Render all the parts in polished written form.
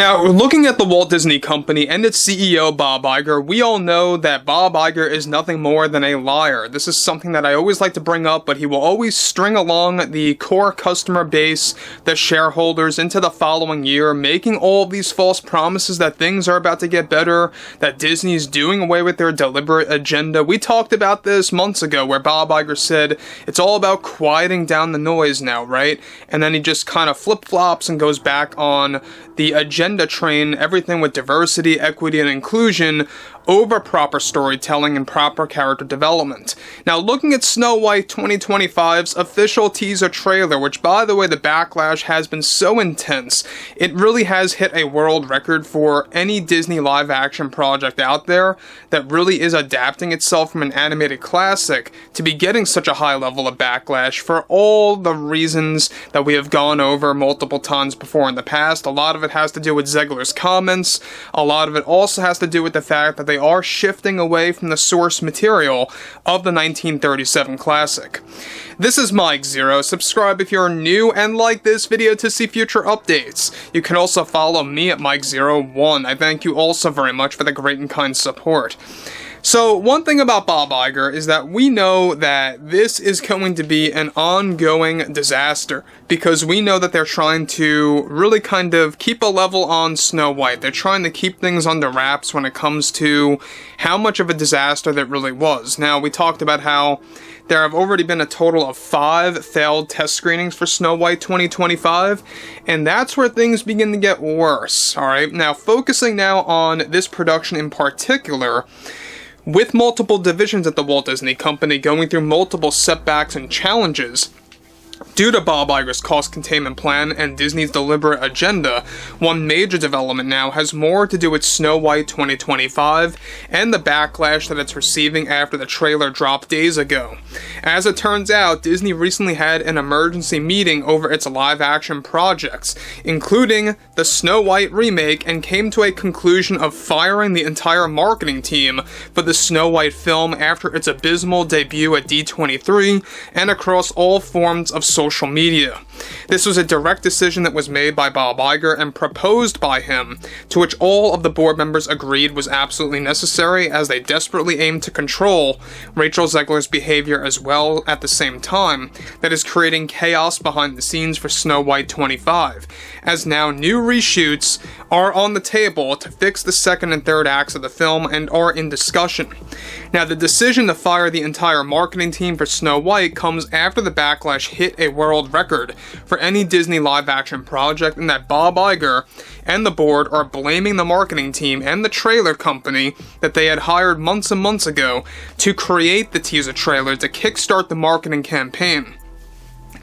Now, looking at the Walt Disney Company and its CEO, Bob Iger, we all know that Bob Iger is nothing more than a liar. This is something that I always like to bring up, but he will always string along the core customer base, the shareholders, into the following year, making all of these false promises that things are about to get better, that Disney's doing away with their deliberate agenda. We talked about this months ago, where Bob Iger said, it's all about quieting down the noise now, right? And then he just kind of flip-flops and goes back on the agenda train, everything with diversity, equity, and inclusion over proper storytelling and proper character development. Now, looking at Snow White 2025's official teaser trailer, which, by the way, the backlash has been so intense, it really has hit a world record for any Disney live-action project out there that really is adapting itself from an animated classic to be getting such a high level of backlash for all the reasons that we have gone over multiple times before in the past. A lot of it has to do with Zegler's comments. A lot of it also has to do with the fact that they are shifting away from the source material of the 1937 classic. This is Mike Zero. Subscribe if you're new and like this video to see future updates. You can also follow me at Mike01. I thank you also very much for the great and kind support. So, one thing about Bob Iger is that we know that this is going to be an ongoing disaster, because we know that they're trying to really kind of keep a level on Snow White. They're trying to keep things under wraps when it comes to how much of a disaster that really was. Now, we talked about how there have already been a total of 5 failed test screenings for Snow White 2025, and that's where things begin to get worse, alright? Now, focusing now on this production in particular, with multiple divisions at the Walt Disney Company going through multiple setbacks and challenges due to Bob Iger's cost containment plan and Disney's deliberate agenda, one major development now has more to do with Snow White 2025 and the backlash that it's receiving after the trailer dropped days ago. As it turns out, Disney recently had an emergency meeting over its live-action projects, including the Snow White remake, and came to a conclusion of firing the entire marketing team for the Snow White film after its abysmal debut at D23 and across all forms of social media. This was a direct decision that was made by Bob Iger and proposed by him, to which all of the board members agreed was absolutely necessary, as they desperately aimed to control Rachel Zegler's behavior as well at the same time. That is creating chaos behind the scenes for Snow White 25, as now new reshoots are on the table to fix the second and third acts of the film and are in discussion. Now, the decision to fire the entire marketing team for Snow White comes after the backlash hit a world record for any Disney live-action project, and that Bob Iger and the board are blaming the marketing team and the trailer company that they had hired months and months ago to create the teaser trailer to kickstart the marketing campaign.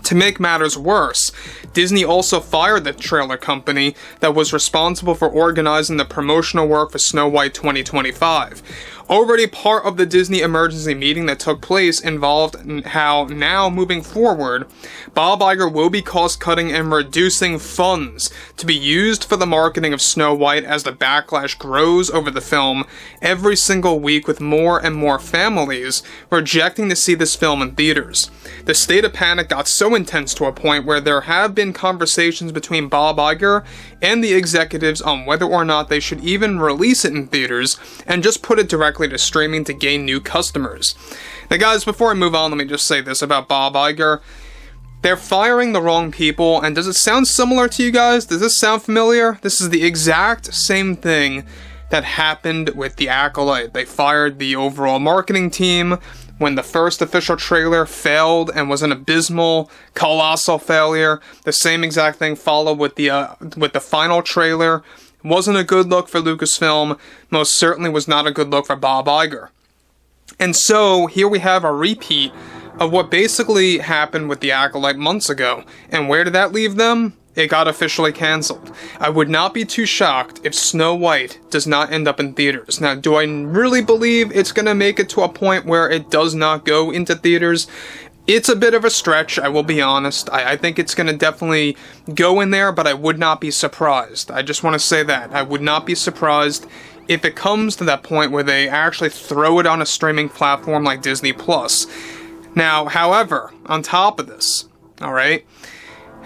To make matters worse, Disney also fired the trailer company that was responsible for organizing the promotional work for Snow White 2025. Already part of the Disney emergency meeting that took place involved how now, moving forward, Bob Iger will be cost-cutting and reducing funds to be used for the marketing of Snow White as the backlash grows over the film every single week, with more and more families rejecting to see this film in theaters. The state of panic got so intense to a point where there have been conversations between Bob Iger and the executives on whether or not they should even release it in theaters and just put it directly to streaming to gain new customers. Now guys, before I move on, let me just say this about Bob Iger. They're firing the wrong people, and does it sound similar to you guys? Does this sound familiar? This is the exact same thing that happened with The Acolyte. They fired the overall marketing team when the first official trailer failed and was an abysmal, colossal failure. The same exact thing followed with the final trailer. It wasn't a good look for Lucasfilm, most certainly was not a good look for Bob Iger. And so, here we have a repeat of what basically happened with The Acolyte months ago. And where did that leave them? It got officially cancelled. I would not be too shocked if Snow White does not end up in theaters. Now, do I really believe it's going to make it to a point where it does not go into theaters? It's a bit of a stretch, I will be honest. I think it's going to definitely go in there, but I would not be surprised. I just want to say that. I would not be surprised if it comes to that point where they actually throw it on a streaming platform like Disney+. Now, however, on top of this, alright,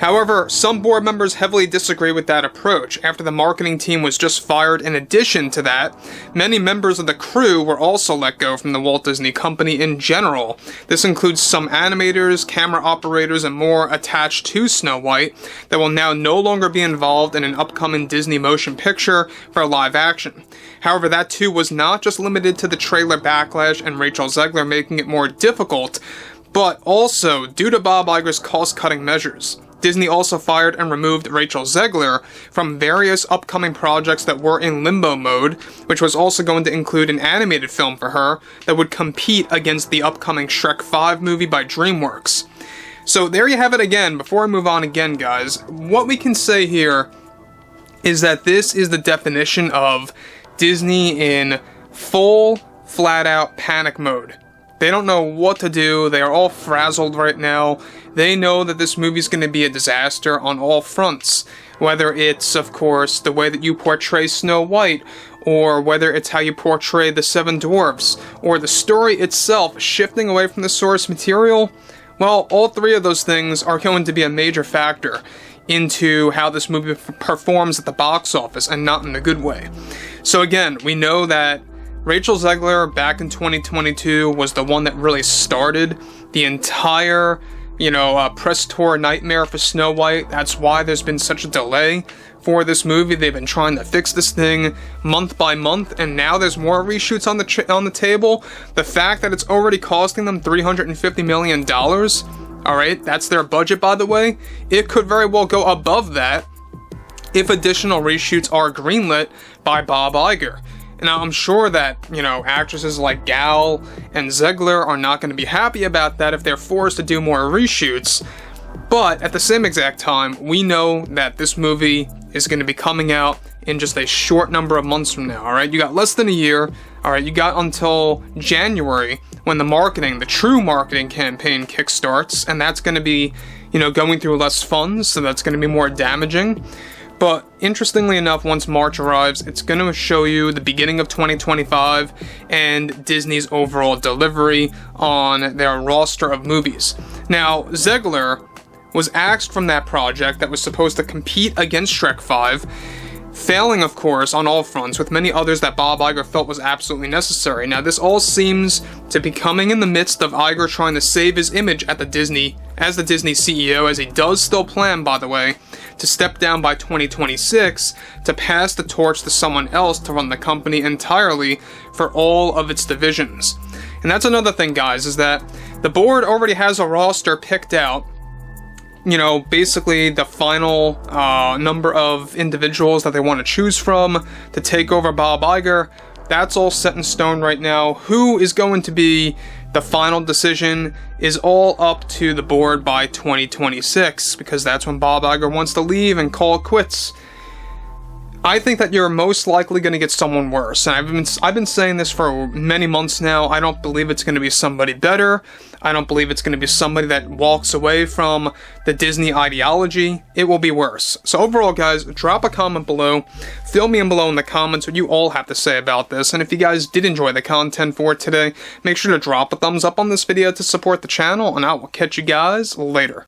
However, some board members heavily disagree with that approach. After the marketing team was just fired, in addition to that, many members of the crew were also let go from the Walt Disney Company in general. This includes some animators, camera operators, and more attached to Snow White that will now no longer be involved in an upcoming Disney motion picture for live action. However, that too was not just limited to the trailer Backlash and Rachel Zegler making it more difficult, but also due to Bob Iger's cost-cutting measures. Disney also fired and removed Rachel Zegler from various upcoming projects that were in limbo mode, which was also going to include an animated film for her that would compete against the upcoming Shrek 5 movie by DreamWorks. So there you have it again. Before I move on again, guys, what we can say here is that this is the definition of Disney in full, flat-out panic mode. They don't know what to do. They are all frazzled right now. They know that this movie's going to be a disaster on all fronts. Whether it's, of course, the way that you portray Snow White, or whether it's how you portray the Seven Dwarfs, or the story itself shifting away from the source material. Well, all three of those things are going to be a major factor into how this movie performs at the box office, and not in a good way. So again, we know that Rachel Zegler back in 2022 was the one that really started the entire, press tour nightmare for Snow White. That's why there's been such a delay for this movie. They've been trying to fix this thing month by month, and now there's more reshoots on the table. The fact that it's already costing them $350 million, alright, that's their budget, by the way. It could very well go above that if additional reshoots are greenlit by Bob Iger. Now, I'm sure that, actresses like Gal and Zegler are not going to be happy about that if they're forced to do more reshoots, but at the same exact time, we know that this movie is going to be coming out in just a short number of months from now, alright? You got less than a year, alright? You got until January when the true marketing campaign kickstarts, and that's going to be, going through less funds, so that's going to be more damaging. But interestingly enough, once March arrives, it's going to show you the beginning of 2025 and Disney's overall delivery on their roster of movies. Now, Zegler was axed from that project that was supposed to compete against Shrek 5, failing, of course, on all fronts, with many others that Bob Iger felt was absolutely necessary. Now, this all seems to be coming in the midst of Iger trying to save his image as the Disney CEO, as he does still plan, by the way, to step down by 2026 to pass the torch to someone else to run the company entirely for all of its divisions. And that's another thing, guys, is that the board already has a roster picked out. Basically the final number of individuals that they want to choose from to take over Bob Iger. That's all set in stone right now. Who is going to be the final decision is all up to the board by 2026, because that's when Bob Iger wants to leave and call it quits. I think that you're most likely going to get someone worse, and I've been saying this for many months now. I don't believe it's going to be somebody better. I don't believe it's going to be somebody that walks away from the Disney ideology. It will be worse. So overall, guys, drop a comment below. Fill me in below in the comments what you all have to say about this, and if you guys did enjoy the content for today, make sure to drop a thumbs up on this video to support the channel, and I will catch you guys later.